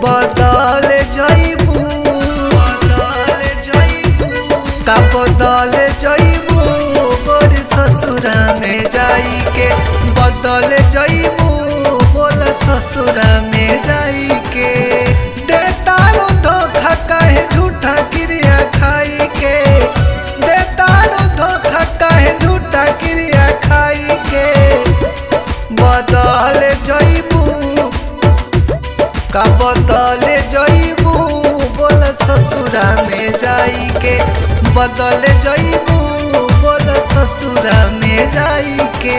बदल जइबू का बदल जइबू गोर ससुरा में जाई के बदल जइबू बोल ससुरा में जाई के देतारो धोखा काहे झूठा क्रिया खाई के देतारो धोखा काहे झूठा क्रिया खाई के बदल जइबू का बदल जइबू बोल ससुरा में जाई के बदल जइबू बोल ससुरा में जाई के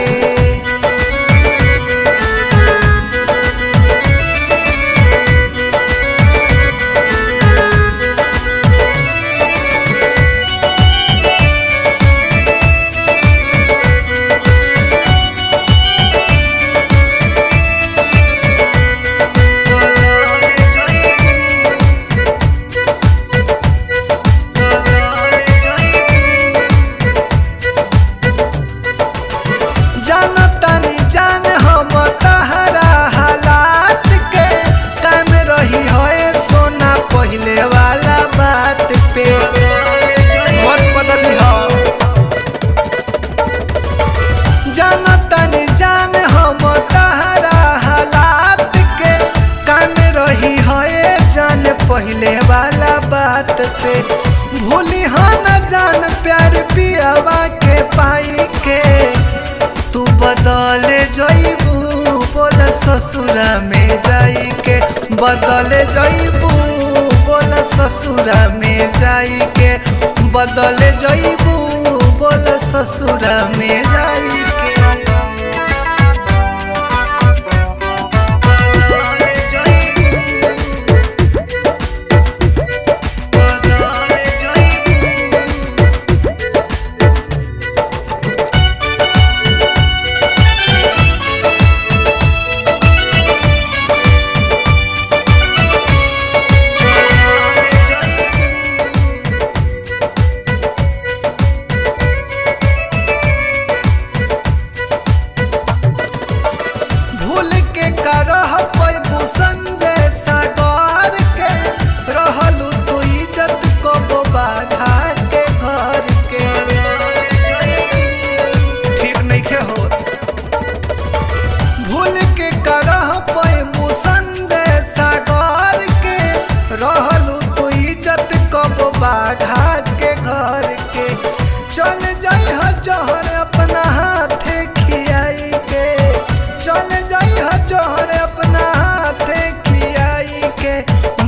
पहले वाला बात पे भूली हो न जान प्यार पियावा के पाई के तू बदल जइबू बोल ससुरा में जाई के बदल जइबू बोल ससुरा में जाई के बदल जइबू बोल ससुरा में जाई के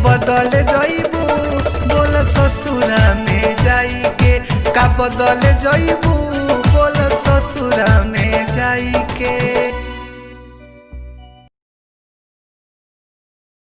बदल जइबू बोल ससुरा में जाई के का बदल जइबू बोल ससुरा में जाई के।